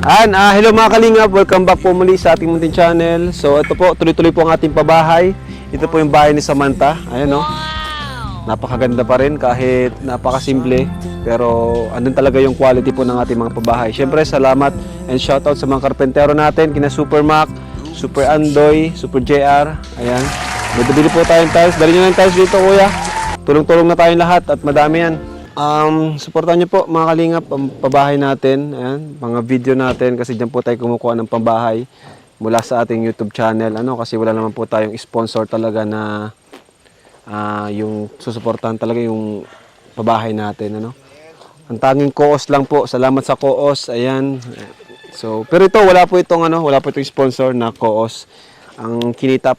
Hello mga kalingap, welcome back po muli sa ating munting channel. So ito po, tuloy-tuloy po ang ating pabahay. Ito po yung bahay ni Samantha. Ayan o. Napakaganda pa rin kahit napakasimple. Pero andun talaga yung quality po ng ating mga pabahay. Siyempre salamat and shoutout sa mga karpentero natin, kina Super Mac, Super Andoy, Super JR. Ayan. May bibili po tayong tiles. Dali nyo ng tiles dito kuya. Tulong-tulong na tayong lahat at madami yan. Suportahan niyo po mga kalingap ang pabahay natin, ayan, mga video natin kasi diyan po tayo kumukuha ng pambahay mula sa ating YouTube channel. Kasi wala naman po tayong sponsor talaga na yung susuportahan talaga yung pabahay natin, Ang tanging Coos lang po. Salamat sa Coos. Ayan. So, pero ito wala po itong sponsor na Coos. Ang kinita po